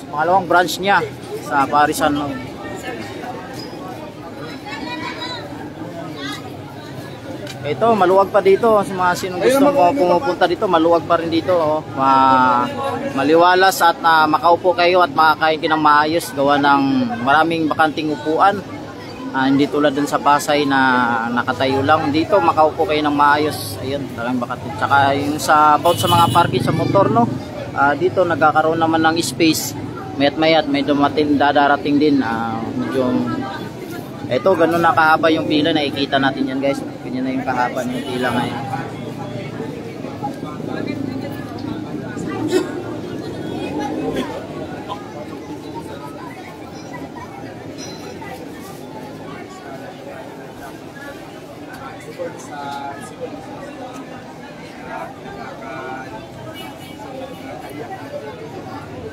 Pangalawang branch niya sa Parisan. Ito, maluwag pa dito. Sa mga sinong gusto mo pumupunta dito, maluwag pa rin dito. Oh. Maliwalas at makaupo kayo at makakain kayo ng maayos. Gawa ng maraming bakanting upuan. Hindi tulad dun sa Pasay na nakatayo lang. Dito, makaupo kayo ng maayos. Ayun, talagang bakanting. Tsaka yung about sa mga parking sa motor, no? Dito, nagkakaroon naman ng space. Mayat may dumating, dadarating din. Medyo... Ito, ganun na kahaba yung pila. Nakikita natin yan, guys. Ganyan na yung kahaba ng pila ngayon.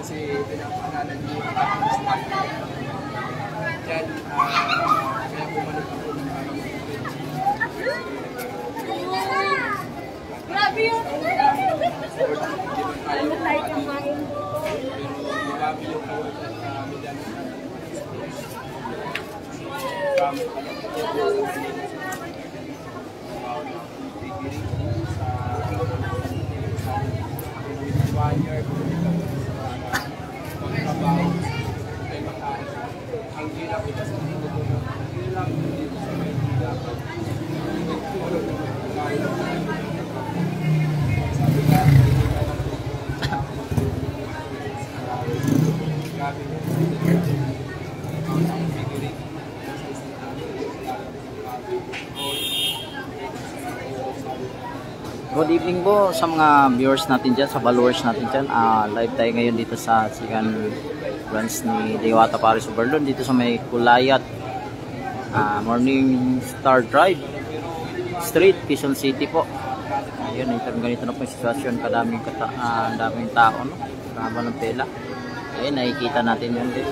Kasi pinapanalan niyo yung dyan, kaya bumalik ako ng grabe yun! Ano tayo kumain? pero grabe yung kawal at medan ang hirap ito sa dito ang hirap dito sa Maynila sabi ka grabe Good evening po sa mga viewers natin dyan, sa followers natin dyan. Live tayo ngayon dito sa second branch ni Diwata Paris Overload dito sa may Kulayat Morning Star Drive Street, Quezon City po. Ayun, ganito na po yung sitwasyon. Daming tao, no? Haba ng pela. Ayun, nakikita natin yun din.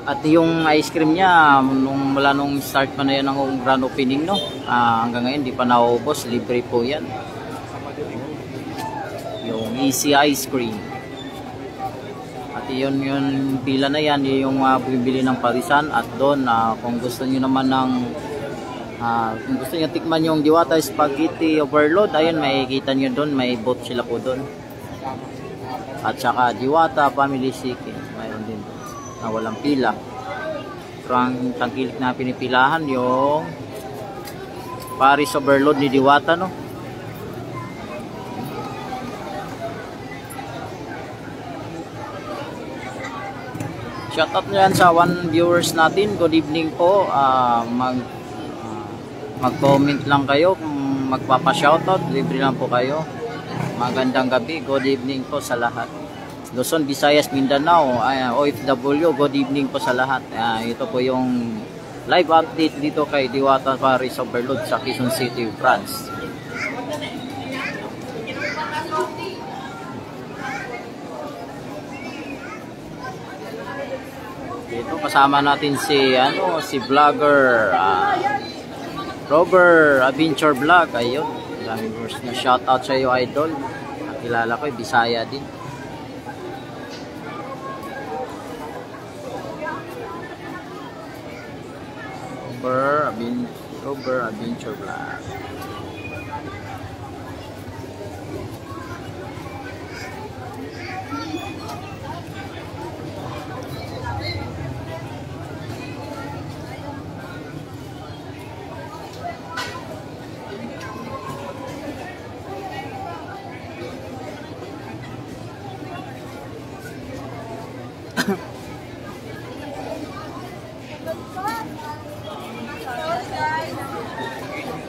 At yung ice cream niya, mula nung start pa na yan ng grand opening, no? Hanggang ngayon, di pa naubos. Libre po yan. Yung easy ice cream. At yun pila na yan, yung bibili ng Parisan. At doon, kung gusto niyo naman ng kung gusto niyo tikman yung Diwata Spaghetti Overload, ayun, makikita niyo doon, may booth sila po doon. At saka Diwata Family Chicken, mayroon din doon na walang pila. Pero ang tangkilik na pinipilahan yung Paris Overload ni Diwata, no? Shoutout nyo yan sa viewers natin. Good evening po. Mag-comment lang kayo kung magpapa-shoutout. Libre lang po kayo. Magandang gabi. Good evening po sa lahat. Luzon, Visayas, Mindanao, OFW, good evening po sa lahat. Ito po yung live update dito kay Diwata Paris Overload sa Quezon City, France. Dito kasama natin si vlogger Robert Adventure Vlog. Ayun, na shoutout sa iyo, idol. Kilala ko, Bisaya din. Robert Adventure Vlog.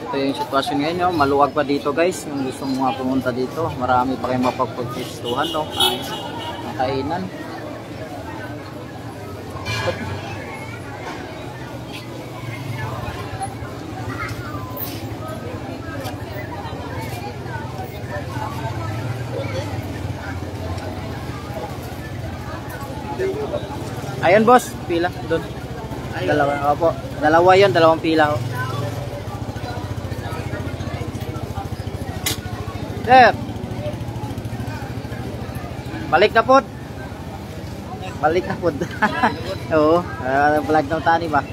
Ito yung sitwasyon ngayon, no? Maluwag pa dito, guys. Yung gusto mo pumunta dito, marami pa kayong mapagpagpistuhan, no? Kainan. Ayun, boss, pila doon. Dalawa, opo. Dalawa 'yon, dalawang pila. Sir. Balik na po. Balik na po. Oo, vlog ng tani ba?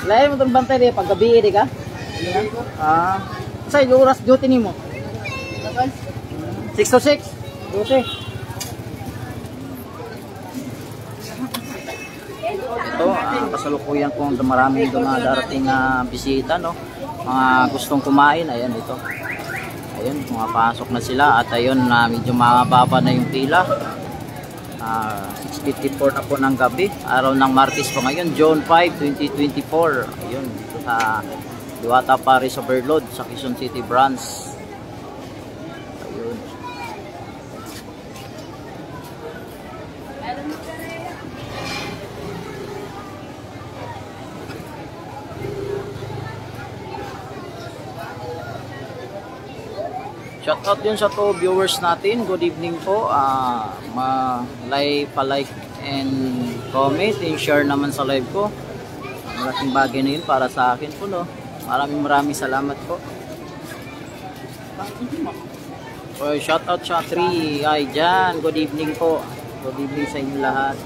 Lain mo itong bantay rin, paggabi di ka? Sa yung oras duty ni mo? 6 to 6? Duty. Ito, kasalukuyan kung maraming darating na bisita, no? Mga gustong kumain, ayan ito. Ayun, pumapasok na sila at ayun, medyo mababa na yung pila. 6:54 na po ng gabi, araw ng Martes po ngayon, June 5, 2024. Ayun, dito sa Diwata Paris Overload sa Quezon City branch. Ayun. Shoutout din sa to viewers natin. Good evening po. Pa-like and comment and share naman sa live ko. Malaking bagay na yun para sa akin po, no. Maraming salamat po. Shoutout sa 3 ay dyan. Good evening po. Good evening sa inyo lahat.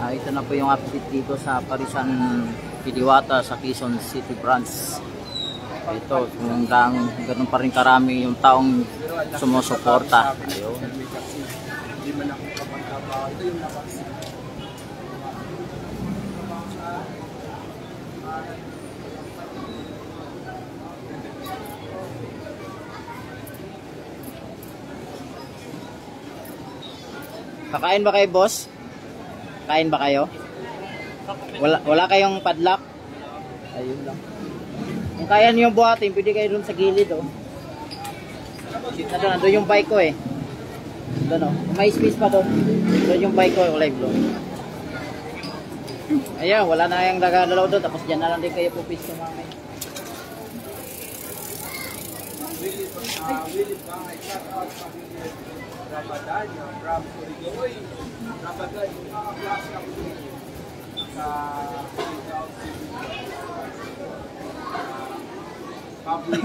Ito na po yung update dito sa Parisan Diwata sa Quezon City branch. Ito, kung ganun pa rin karami yung taong sumusuporta. Ayun. Kakain ba kayo, boss? Kain ba kayo? Wala kayong padlock? Ayun lang. Kung kaya niyo buhatin, pwede kayo dun sa gilid, oh. Nandun yung bike ko, eh. Doon, oh. May space pa doon. Doon yung bike ko, live load. Ayan, wala na yung nagdalaw doon. Tapos dyan na lang din kayo pupis ko, mamay. Public.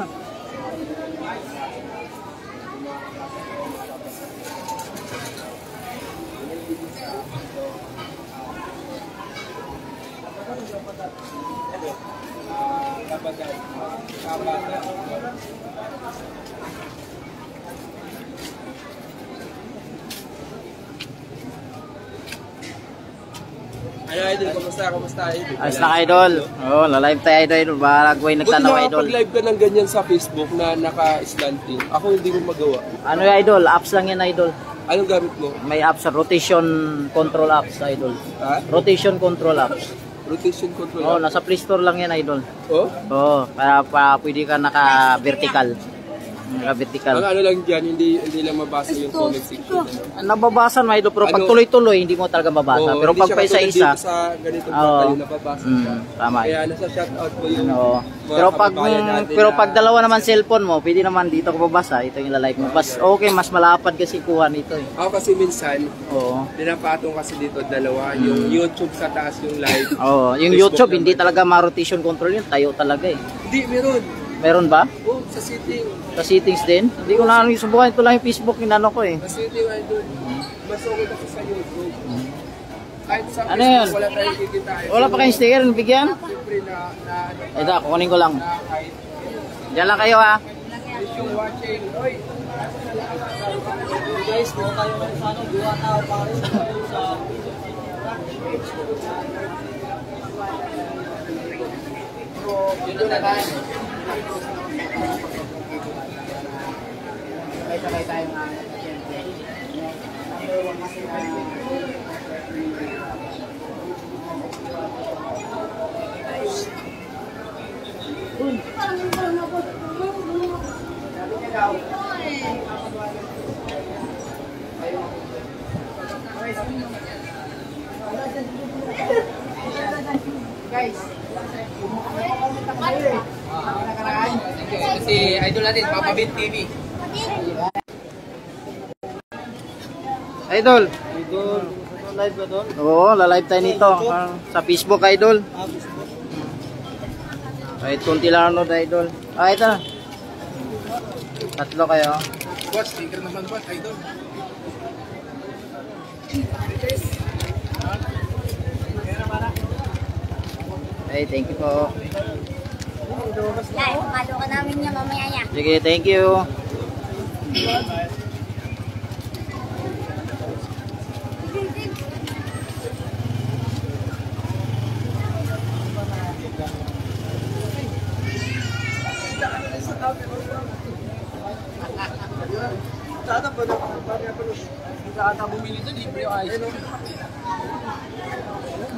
Ano idol, kumusta idol? Ayos na idol. Oh, la-live tayo idol. Baragway nagtanaw idol. Pag live ka ng ganyan sa Facebook na naka-slanting, ako hindi mo magawa. Ano yung idol? Apps lang yan idol. Anong gamit mo? May apps, rotation control apps idol. Ha? Rotation control apps. Rotation control. Oh, nasa Play Store lang yan idol. Oh? Oh, para pwede ka naka-vertical. Naka-vertical. Ang ano lang dyan, hindi lang mabasa yung comment section. Ano? Nababasan mga idol, pero pag tuloy-tuloy, hindi mo talaga mabasa. Pero pag pa isa-isa, sa ganitong portal, nababasa siya. Tama. Kaya nasa shoutout mo yung pero pag dalawa naman cellphone mo, pwede naman dito ko babasa. Ito yung lalike mo. Mas malapad kasi kuha nito eh. Ako kasi minsan, Oo. pinapatong kasi dito dalawa, yung YouTube sa taas yung live. Oo, yung YouTube hindi talaga ma-rotation control yun, tayo talaga eh. Hindi, meron. Meron ba? Oh, sa setting. Sa settings din? Hindi ko na subukan, ito lang yung Facebook inano ko eh. Sa setting ay doon. Mas okay kasi sa YouTube. Kahit sa Ano Facebook, yun? wala tayong kikitain. Wala pa kayong sticker, bigyan? Siyempre na Ito, kukunin ko lang. kahit Diyan lang kayo ha. if you're watching, oy, Guys, kung tayo sa ano, Diwata Paris sa yun na tayo. Sabay tayo nga. Number 1 kasi na guys, kasi idol natin, Papa Beat TV. Idol. Idol, live ba doon? Oo, la-live tayo nito. Sa Facebook, idol. Kahit kunti lang ano, idol. Ito. Tatlo kayo. Boss, sticker naman boss, idol. Okay, thank you po. Dahil palo ka namin niya mamaya niya. Sige, thank you. Sana ba na? Sana bumili doon, libre yung ice.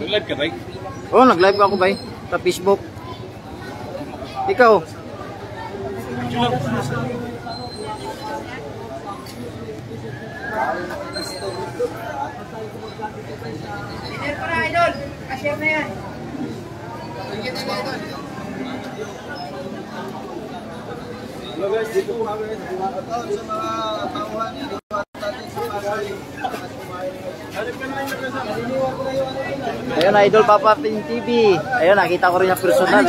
Nag-live ka ba? Oh, nag-live ako ba sa Facebook. Ikaw? Idol, ka-share na yan. Hello guys, dito po kami sa mga tauhan dito at natin sa Pasay. Ayun, Idol Papa Pin TV. Ayun, nakita ko rin yung personal.